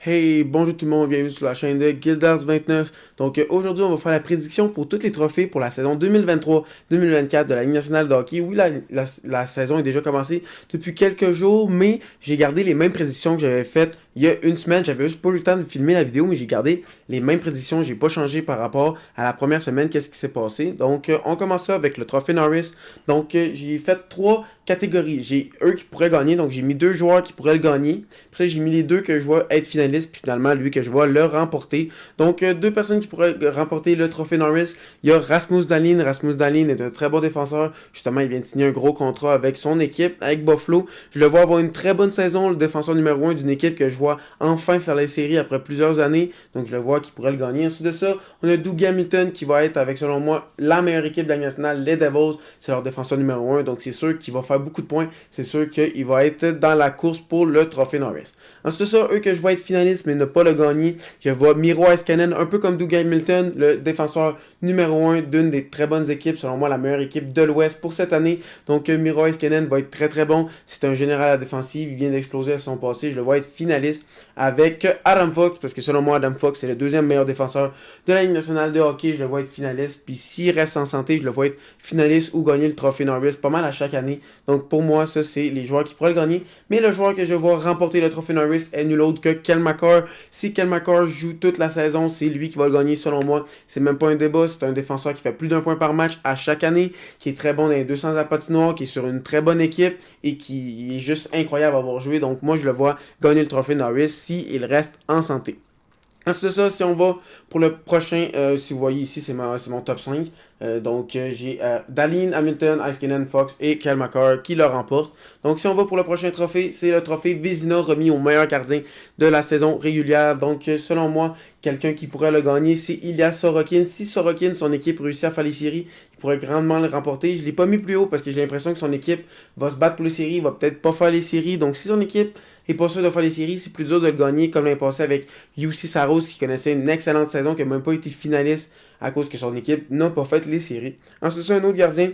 Hey, bonjour tout le monde, bienvenue sur la chaîne de Guilders29. Aujourd'hui, on va faire la prédiction pour tous les trophées pour la saison 2023-2024 de la Ligue nationale de hockey. Oui, la saison est déjà commencée depuis quelques jours, mais j'ai gardé les mêmes prédictions que j'avais faites il y a une semaine. J'avais juste pas eu le temps de filmer la vidéo, mais j'ai gardé les mêmes prédictions. J'ai pas changé par rapport à la première semaine, qu'est-ce qui s'est passé. On commence ça avec le trophée Norris. J'ai fait trois catégories. J'ai eux qui pourraient gagner, donc j'ai mis deux joueurs qui pourraient le gagner. Puis ça, j'ai mis les deux que je vois être finalistes, puis finalement, lui que je vois le remporter. Deux personnes qui pourraient remporter le trophée Norris. Il y a Rasmus Dahlin. Rasmus Dahlin est un très bon défenseur. Justement, il vient de signer un gros contrat avec son équipe, avec Buffalo. Je le vois avoir une très bonne saison, le défenseur numéro 1 d'une équipe que je vois enfin faire les séries après plusieurs années. Donc, je le vois qui pourrait le gagner. Ensuite de ça, on a Dougie Hamilton qui va être avec, selon moi, la meilleure équipe de la nationale, les Devils. C'est leur défenseur numéro 1. Donc, c'est sûr qu'il va faire beaucoup de points. C'est sûr qu'il va être dans la course pour le trophée Norris. Ensuite de ça, eux que je vois être finalistes mais ne pas le gagner, je vois Miro Heiskanen, un peu comme Dougie Hamilton, le défenseur numéro 1 d'une des très bonnes équipes, selon moi la meilleure équipe de l'Ouest pour cette année. Miro Heiskanen va être très très bon. C'est un général à la défensive, il vient d'exploser à son passé. Je le vois être finaliste avec Adam Fox, parce que selon moi, Adam Fox c'est le deuxième meilleur défenseur de la Ligue nationale de hockey. Je le vois être finaliste. Puis s'il reste en santé, je le vois être finaliste ou gagner le trophée Norris pas mal à chaque année. Donc pour moi, ça c'est les joueurs qui pourraient le gagner. Mais le joueur que je vois remporter le trophée Norris est nul autre que Kel McCarr. Si Kel McCarr joue toute la saison, c'est lui qui va le gagner selon moi. C'est même pas un débat, c'est un défenseur qui fait plus d'un point par match à chaque année, qui est très bon dans les 200 à la patinoire, qui est sur une très bonne équipe et qui est juste incroyable à avoir joué. Donc moi je le vois gagner le trophée Norris s'il reste en santé. Ensuite de ça, si on va pour le prochain, si vous voyez ici, c'est mon top 5. J'ai Dahlin, Hamilton, Heiskanen, Fox et Kel McCarr qui le remportent. Donc, si on va pour le prochain trophée, c'est le trophée Vézina remis au meilleur gardien de la saison régulière. Selon moi, quelqu'un qui pourrait le gagner, c'est Ilya Sorokin. Si Sorokin, son équipe réussit à faire les séries, il pourrait grandement le remporter. Je ne l'ai pas mis plus haut parce que j'ai l'impression que son équipe va se battre pour les séries, il va peut-être pas faire les séries. Donc, si son équipe est pas sûre de faire les séries, c'est plus dur de le gagner comme l'année passée avec Jussi Saros qui connaissait une excellente saison, qui n'a même pas été finaliste à cause que son équipe n'a pas fait les séries. Ensuite, c'est un autre gardien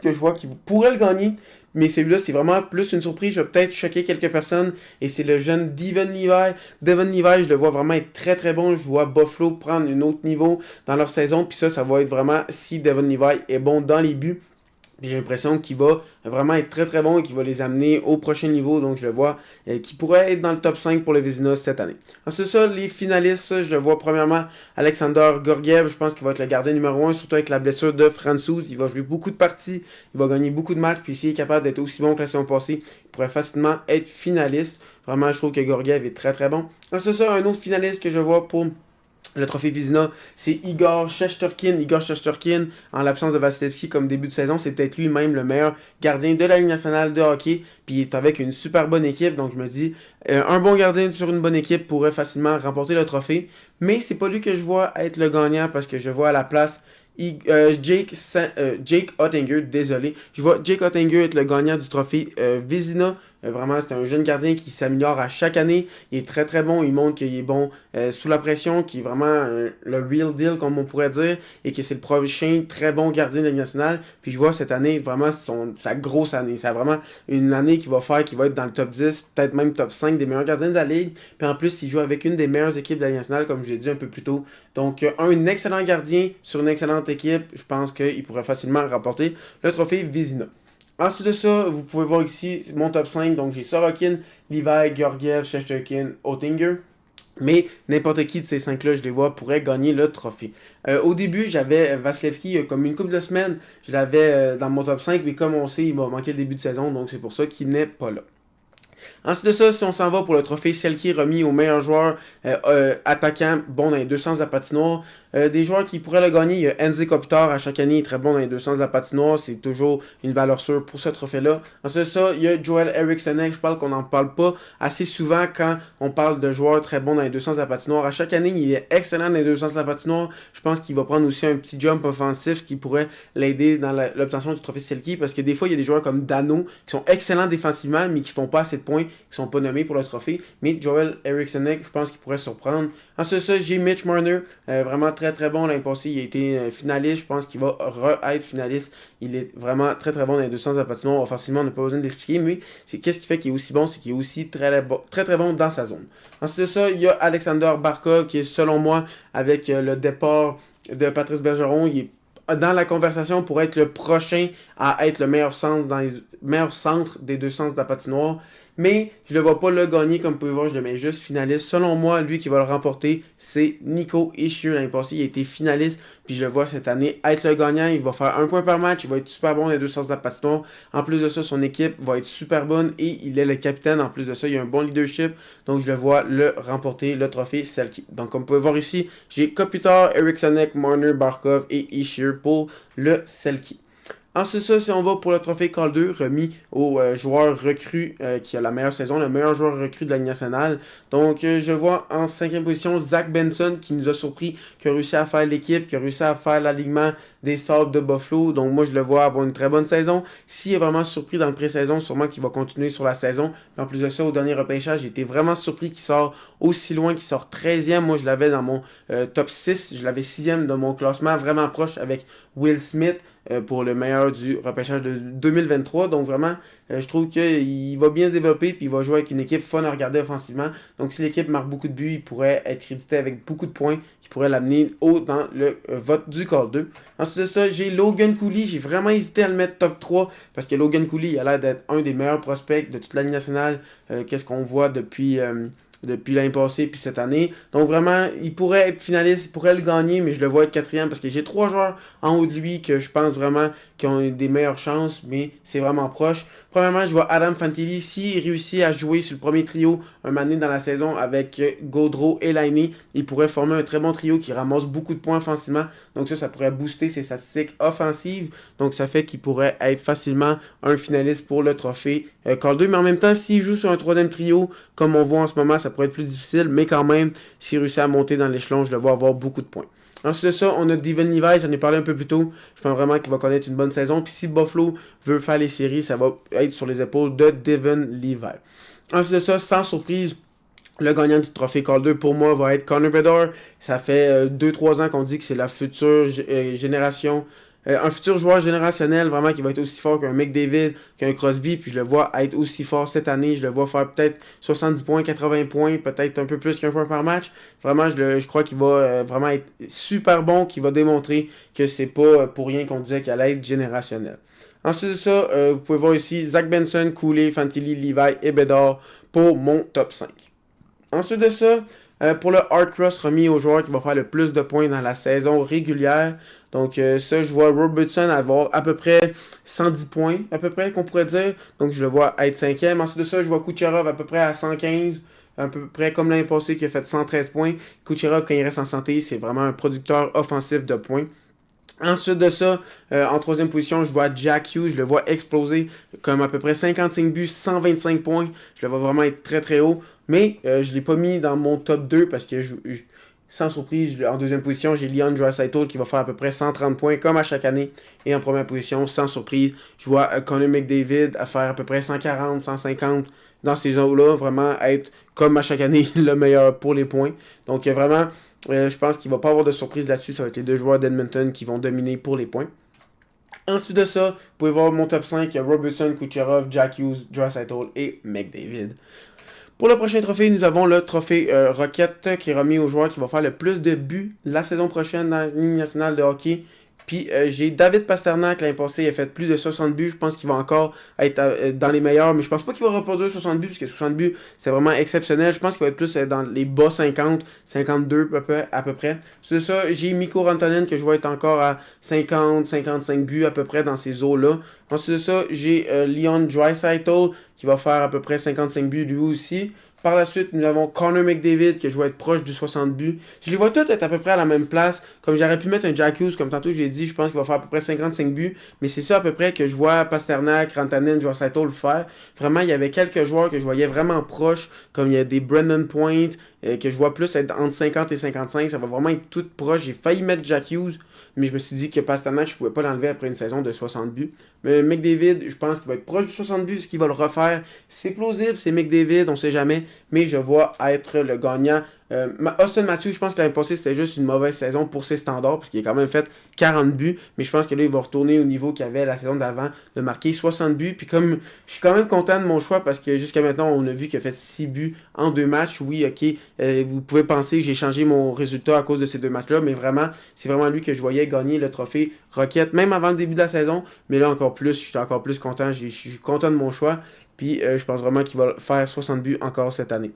que je vois qui pourrait le gagner, mais celui-là, c'est vraiment plus une surprise. Je vais peut-être choquer quelques personnes, et c'est le jeune Devon Levi. Devon Levi, je le vois vraiment être très très bon. Je vois Buffalo prendre un autre niveau dans leur saison, puis ça va être vraiment si Devon Levi est bon dans les buts. J'ai l'impression qu'il va vraiment être très très bon et qu'il va les amener au prochain niveau. Donc je le vois qui pourrait être dans le top 5 pour le Vézina cette année. C'est ça, les finalistes, je le vois premièrement Alexander Gorgiev. Je pense qu'il va être le gardien numéro 1, surtout avec la blessure de Francouz. Il va jouer beaucoup de parties, il va gagner beaucoup de matchs. Puis s'il est capable d'être aussi bon que la saison passée, il pourrait facilement être finaliste. Vraiment, je trouve que Gorgiev est très très bon. C'est ça, un autre finaliste que je vois pour le trophée Vizina, c'est Igor Shesterkin. Igor Shesterkin, en l'absence de Vasilevski comme début de saison, c'est peut-être lui-même le meilleur gardien de la Ligue nationale de hockey. Puis il est avec une super bonne équipe. Donc je me dis, un bon gardien sur une bonne équipe pourrait facilement remporter le trophée. Mais c'est pas lui que je vois être le gagnant parce que je vois à la place Jake Oettinger, désolé. Je vois Jake Oettinger être le gagnant du trophée Vizina. Vraiment, c'est un jeune gardien qui s'améliore à chaque année. Il est très très bon. Il montre qu'il est bon sous la pression, qui est vraiment le real deal, comme on pourrait dire, et que c'est le prochain très bon gardien de la Ligue nationale. Puis je vois cette année, vraiment, sa grosse année. C'est vraiment une année qui va être dans le top 10, peut-être même top 5 des meilleurs gardiens de la Ligue. Puis en plus, il joue avec une des meilleures équipes de la Ligue nationale, comme je l'ai dit un peu plus tôt. Un excellent gardien sur une excellente équipe. Je pense qu'il pourrait facilement remporter le trophée Vizina. Ensuite de ça, vous pouvez voir ici mon top 5. Donc j'ai Sorokin, Levi, Georgiev, Shesterkin, Oettinger. Mais n'importe qui de ces 5-là, je les vois, pourrait gagner le trophée. Au début, j'avais Vasilevski comme une couple de semaines. Je l'avais dans mon top 5, mais comme on sait, il m'a manqué le début de saison, donc c'est pour ça qu'il n'est pas là. Ensuite de ça, si on s'en va pour le trophée Selke remis au meilleur joueur attaquant bon dans les deux sens de la patinoire, des joueurs qui pourraient le gagner, il y a Enzi Kopitar à chaque année, il est très bon dans les deux sens de la patinoire, c'est toujours une valeur sûre pour ce trophée-là. Ensuite de ça, il y a Joel Eriksson, je parle qu'on n'en parle pas assez souvent quand on parle de joueurs très bons dans les deux sens de la patinoire. À chaque année, il est excellent dans les deux sens de la patinoire. Je pense qu'il va prendre aussi un petit jump offensif qui pourrait l'aider dans l'obtention du trophée Selke parce que des fois, il y a des joueurs comme Dano qui sont excellents défensivement mais qui font pas assez de points. qui sont pas nommés pour le trophée, mais Joel Eriksson, je pense qu'il pourrait surprendre. Ensuite de ça, j'ai Mitch Marner, vraiment très très bon l'année passée, il a été finaliste, je pense qu'il va être finaliste. Il est vraiment très très bon dans les deux sens de la patinoire. Offensivement, on n'a pas besoin d'expliquer, mais qu'est-ce qui fait qu'il est aussi bon, c'est qu'il est aussi très très bon dans sa zone. Ensuite de ça, il y a Alexander Barkov qui est selon moi, avec le départ de Patrice Bergeron, il est dans la conversation pour être le prochain à être le meilleur centre dans les meilleurs centres des deux sens de la patinoire. Mais je ne le vois pas le gagner comme vous pouvez voir, je le mets juste finaliste. Selon moi, lui qui va le remporter, c'est Nico Hischier. L'année passée, il a été finaliste, puis je le vois cette année être le gagnant. Il va faire 1 point par match, il va être super bon dans les deux sens de la patinoire. En plus de ça, son équipe va être super bonne et il est le capitaine. En plus de ça, il a un bon leadership, donc je le vois le remporter le trophée Selke. Donc comme vous pouvez voir ici, j'ai Kopitar, Eriksson, Marner, Barkov et Hischier pour le Selke. Ensuite, ça, si on va pour le trophée Calder, remis au joueur recru qui a la meilleure saison, le meilleur joueur recru de la Ligue nationale. Donc, je vois en 5e position Zach Benson qui nous a surpris, qui a réussi à faire l'équipe, qui a réussi à faire l'alignement des Sabres de Buffalo. Donc, moi, je le vois avoir une très bonne saison. S'il est vraiment surpris dans le pré-saison, sûrement qu'il va continuer sur la saison. Puis, en plus de ça, au dernier repêchage, j'ai été vraiment surpris qu'il sort aussi loin, qu'il sort 13e. Moi, je l'avais dans mon top 6. Je l'avais 6e dans mon classement, vraiment proche avec Will Smith pour le meilleur du repêchage de 2023. Donc vraiment, je trouve qu'il va bien se développer puis il va jouer avec une équipe fun à regarder offensivement. Donc si l'équipe marque beaucoup de buts, il pourrait être crédité avec beaucoup de points qui pourraient l'amener haut dans le vote du Calder. Ensuite de ça, j'ai Logan Cooley. J'ai vraiment hésité à le mettre top 3 parce que Logan Cooley il a l'air d'être un des meilleurs prospects de toute la Ligue nationale. Qu'est-ce qu'on voit depuis l'année passée puis cette année. Donc vraiment, il pourrait être finaliste, il pourrait le gagner, mais je le vois être 4e parce que j'ai 3 joueurs en haut de lui que je pense vraiment qui ont des meilleures chances, mais c'est vraiment proche. Premièrement, je vois Adam Fantilli, s'il réussit à jouer sur le premier trio un moment donné dans la saison avec Gaudreau et Laine, il pourrait former un très bon trio qui ramasse beaucoup de points offensivement. Donc ça pourrait booster ses statistiques offensives. Donc ça fait qu'il pourrait être facilement un finaliste pour le trophée Calder. Mais en même temps, s'il joue sur un troisième trio, comme on voit en ce moment, ça pourrait être plus difficile. Mais quand même, s'il réussit à monter dans l'échelon, je le vois avoir beaucoup de points. Ensuite de ça, on a Devon Levi, j'en ai parlé un peu plus tôt. Je pense vraiment qu'il va connaître une bonne saison. Puis si Buffalo veut faire les séries, ça va être sur les épaules de Devon Levi. Ensuite de ça, sans surprise, le gagnant du trophée Calder pour moi va être Connor Bedard. Ça fait 2-3 ans qu'on dit que c'est la future génération. Un futur joueur générationnel, vraiment, qui va être aussi fort qu'un McDavid, qu'un Crosby, puis je le vois être aussi fort cette année. Je le vois faire peut-être 70 points, 80 points, peut-être un peu plus qu'un point par match. Vraiment, je crois qu'il va vraiment être super bon, qu'il va démontrer que c'est pas pour rien qu'on disait qu'il allait être générationnel. Ensuite de ça, vous pouvez voir ici Zach Benson, Cooley, Fantilli, Levi et Bedard pour mon top 5. Ensuite de ça, pour le Hart Trust remis au joueur qui va faire le plus de points dans la saison régulière. Donc ça, je vois Robertson avoir à peu près 110 points, à peu près qu'on pourrait dire. Donc je le vois être 5e. Ensuite de ça, je vois Kucherov à peu près à 115. À peu près comme l'année passée qui a fait 113 points. Kucherov, quand il reste en santé, c'est vraiment un producteur offensif de points. Ensuite de ça, en 3e position, je vois Jack Hughes, je le vois exploser comme à peu près 55 buts, 125 points. Je le vois vraiment être très très haut. Mais je ne l'ai pas mis dans mon top 2 parce que sans surprise, en 2e position, j'ai Leon Draisaitl qui va faire à peu près 130 points comme à chaque année. Et en 1re position, sans surprise, je vois Connor McDavid à faire à peu près 140, 150 dans ces eaux-là. Vraiment être comme à chaque année le meilleur pour les points. Donc vraiment, je pense qu'il ne va pas avoir de surprise là-dessus. Ça va être les deux joueurs d'Edmonton qui vont dominer pour les points. Ensuite de ça, vous pouvez voir mon top 5. Il y a Robertson, Kucherov, Jack Hughes, Draisaitl et McDavid. Pour le prochain trophée, nous avons le trophée Rocket qui est remis au joueur qui va faire le plus de buts la saison prochaine dans la Ligue nationale de hockey. Puis j'ai David Pastrnak l'année passée, il a fait plus de 60 buts. Je pense qu'il va encore être dans les meilleurs, mais je pense pas qu'il va reproduire 60 buts, parce que 60 buts, c'est vraiment exceptionnel. Je pense qu'il va être plus dans les bas 50, 52 à peu près. C'est ça, j'ai Mikko Rantanen que je vois être encore à 50, 55 buts à peu près dans ces eaux-là. Ensuite de ça, j'ai Leon Draisaitl qui va faire à peu près 55 buts lui aussi. Par la suite, nous avons Connor McDavid, que je vois être proche du 60 buts. Je les vois tous être à peu près à la même place. Comme j'aurais pu mettre un Jack Hughes, comme tantôt je l'ai dit, je pense qu'il va faire à peu près 55 buts. Mais c'est ça à peu près que je vois Pasternak, Rantanen, Draisaitl le faire. Vraiment, il y avait quelques joueurs que je voyais vraiment proches, comme il y a des Brendan Point, que je vois plus être entre 50 et 55. Ça va vraiment être tout proche. J'ai failli mettre Jack Hughes, mais je me suis dit que Pasternak, je pouvais pas l'enlever après une saison de 60 buts. Mais McDavid, je pense qu'il va être proche du 60 buts, ce qu'il va le refaire. C'est plausible, c'est McDavid, on sait jamais, mais je vois être le gagnant. Austin Matthews, je pense que l'année passée, c'était juste une mauvaise saison pour ses standards, parce qu'il a quand même fait 40 buts, mais je pense que là, il va retourner au niveau qu'il avait la saison d'avant, de marquer 60 buts. Puis comme je suis quand même content de mon choix, parce que jusqu'à maintenant, on a vu qu'il a fait 6 buts en 2 matchs. Oui, ok, vous pouvez penser que j'ai changé mon résultat à cause de ces 2 matchs-là, mais vraiment, c'est vraiment lui que je voyais gagner le trophée Rocket, même avant le début de la saison. Mais là, encore plus, je suis encore plus content, je suis content de mon choix. Puis je pense vraiment qu'il va faire 60 buts encore cette année.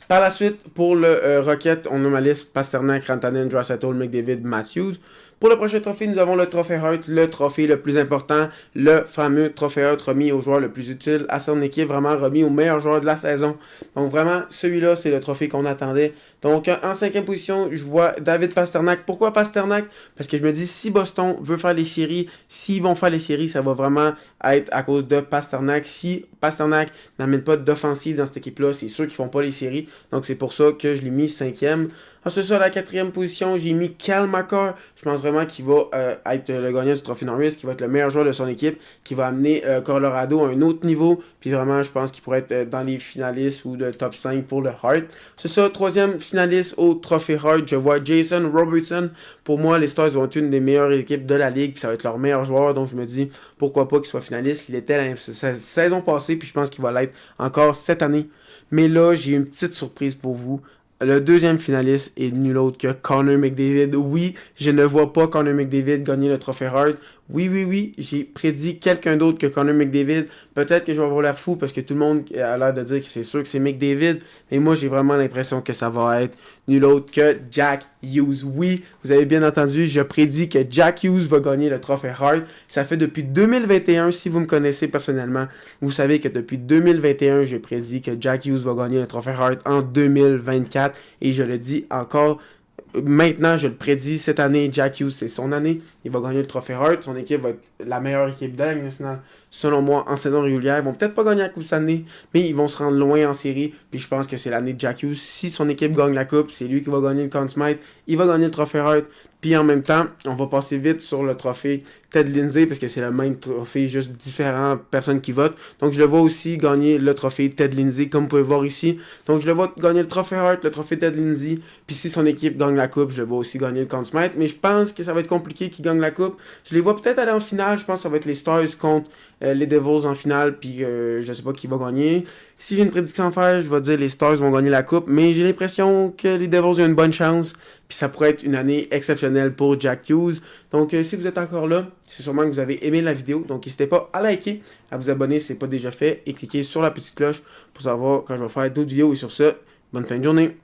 Par la suite, pour le Rocket, on a ma liste Pasternak, Rantanen, Draisaitl, McDavid, Matthews. Pour le prochain trophée, nous avons le trophée Hart, le trophée le plus important, le fameux trophée Hart remis au joueur le plus utile à son équipe, vraiment remis au meilleur joueur de la saison. Donc vraiment, celui-là, c'est le trophée qu'on attendait. Donc en 5e position, je vois David Pasternak. Pourquoi Pasternak? Parce que je me dis, si Boston veut faire les séries, s'ils vont faire les séries, ça va vraiment être à cause de Pasternak. Si Pasternak n'amène pas d'offensive dans cette équipe-là, c'est sûr qu'ils font pas les séries. Donc c'est pour ça que je l'ai mis 5e. Ensuite, sur la 4e position, j'ai mis Cale Makar. Je pense vraiment qu'il va être le gagnant du trophée Norris, qui va être le meilleur joueur de son équipe, qui va amener Colorado à un autre niveau. Puis vraiment, je pense qu'il pourrait être dans les finalistes ou le top 5 pour le Hart. C'est ça, 3e finaliste au trophée Hart, je vois Jason Robertson. Pour moi, les Stars vont être une des meilleures équipes de la ligue, puis ça va être leur meilleur joueur. Donc je me dis, pourquoi pas qu'il soit finaliste. Il était la saison passée, puis je pense qu'il va l'être encore cette année. Mais là, j'ai une petite surprise pour vous. Le 2e finaliste est nul autre que Connor McDavid. Oui, je ne vois pas Connor McDavid gagner le trophée Hart. Oui, j'ai prédit quelqu'un d'autre que Connor McDavid. Peut-être que je vais avoir l'air fou parce que tout le monde a l'air de dire que c'est sûr que c'est McDavid. Mais moi, j'ai vraiment l'impression que ça va être nul autre que Jack Hughes. Oui, vous avez bien entendu, je prédis que Jack Hughes va gagner le trophée Hart. Ça fait depuis 2021, si vous me connaissez personnellement, vous savez que depuis 2021, je prédis que Jack Hughes va gagner le trophée Hart en 2024. Et je le dis encore. Maintenant, je le prédis, cette année, Jack Hughes, c'est son année. Il va gagner le trophée Hart. Son équipe va être la meilleure équipe de la Ligue nationale, selon moi, en saison régulière. Ils vont peut-être pas gagner la Coupe cette année, mais ils vont se rendre loin en série. Puis je pense que c'est l'année de Jack Hughes. Si son équipe gagne la Coupe, c'est lui qui va gagner le Conn Smythe. Il va gagner le trophée Hart. Puis en même temps, on va passer vite sur le trophée Ted Lindsay, parce que c'est le même trophée, juste différentes personnes qui votent. Donc je le vois aussi gagner le trophée Ted Lindsay, comme vous pouvez voir ici. Donc je le vois gagner le trophée Hart, le trophée Ted Lindsay. Puis si son équipe gagne la Coupe, je le vois aussi gagner le Conn Smythe. Mais je pense que ça va être compliqué qu'il gagne la Coupe. Je les vois peut-être aller en finale. Je pense que ça va être les Stars contre les Devils en finale. Puis je sais pas qui va gagner. Si j'ai une prédiction à faire, je vais dire les Stars vont gagner la Coupe. Mais j'ai l'impression que les Devils ont une bonne chance. Puis ça pourrait être une année exceptionnelle pour Jack Hughes. Donc si vous êtes encore là, c'est sûrement que vous avez aimé la vidéo. Donc n'hésitez pas à liker, à vous abonner si ce n'est pas déjà fait. Et cliquez sur la petite cloche pour savoir quand je vais faire d'autres vidéos. Et sur ce, bonne fin de journée.